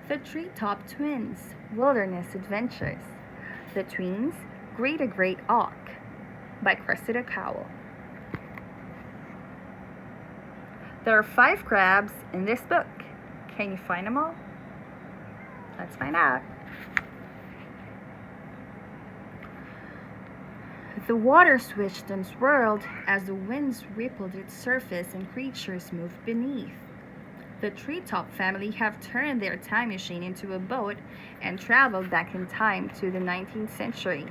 The Treetop Twins Wilderness Adventures. The Twins Greet a Great Auk by Cressida Cowell. There are 5 crabs in this book. Can you find them all? Let's find out. The water swished and swirled as the winds rippled its surface and creatures moved beneath. The Treetop family have turned their time machine into a boat and traveled back in time to the 19th century,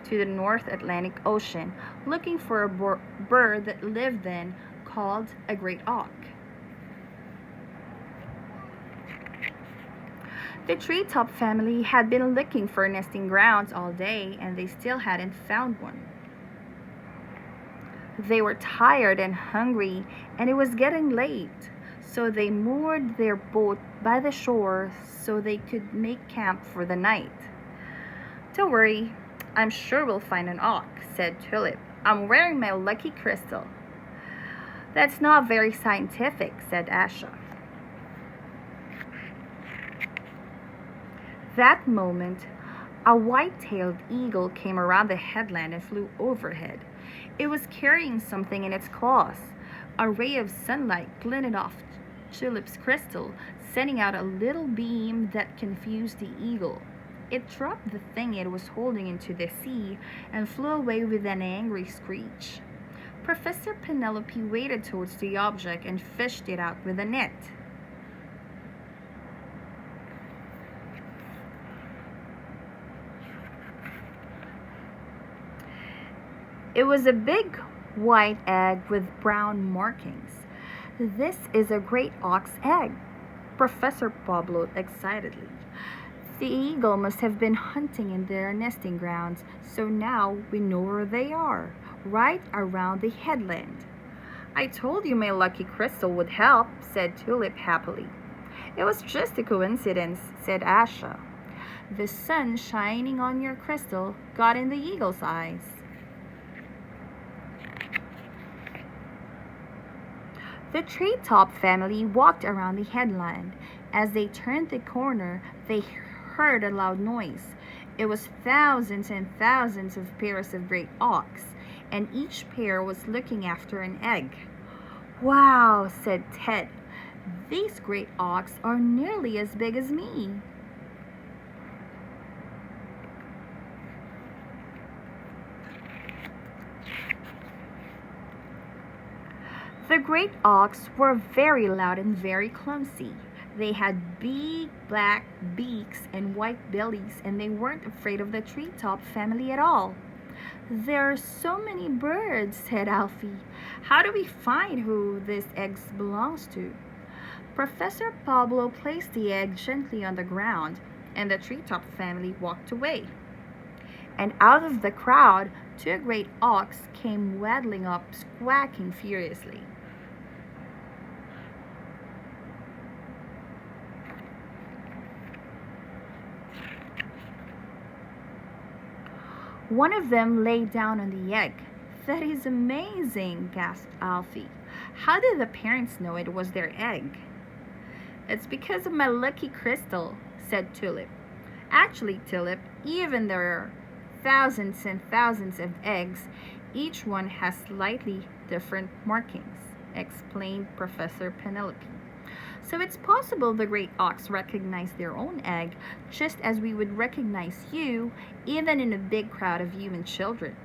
to the North Atlantic Ocean, looking for a bird that lived then called a great auk. The Treetop family had been looking for nesting grounds all day and they still hadn't found one. They were tired and hungry and it was getting late, so they moored their boat by the shore so they could make camp for the night. "Don't worry, I'm sure we'll find an auk," said Tulip. "I'm wearing my lucky crystal." "That's not very scientific," said Asha. That moment, a white-tailed eagle came around the headland and flew overhead. It was carrying something in its claws. A ray of sunlight glinted off Tulip's crystal, sending out a little beam that confused the eagle. It dropped the thing it was holding into the sea and flew away with an angry screech. Professor Penelope waded towards the object and fished it out with a net. It was a big white egg with brown markings. "This is a great auk's egg," Professor Pablo excitedly. "The eagle must have been hunting in their nesting grounds, so now we know where they are, right around the headland." "I told you my lucky crystal would help," said Tulip happily. "It was just a coincidence," said Asha. "The sun shining on your crystal got in the eagle's eyes." The Treetop family walked around the headland. As they turned the corner, they heard a loud noise. It was thousands and thousands of pairs of great auks, and each pair was looking after an egg. "Wow," said Ted. "These great auks are nearly as big as me." The great auks were very loud and very clumsy. They had big black beaks and white bellies, and they weren't afraid of the Treetop family at all. "There are so many birds," said Alfie. "How do we find who this egg belongs to?" Professor Pablo placed the egg gently on the ground, and the Treetop family walked away. And out of the crowd, 2 great auks came waddling up, squawking furiously. One of them lay down on the egg. "That is amazing," gasped Alfie. "How did the parents know it was their egg?" "It's because of my lucky crystal," said Tulip. "Actually, Tulip, even there are thousands and thousands of eggs, each one has slightly different markings," explained Professor Penelope. "So it's possible the great auks recognize their own egg just as we would recognize you, even in a big crowd of human children."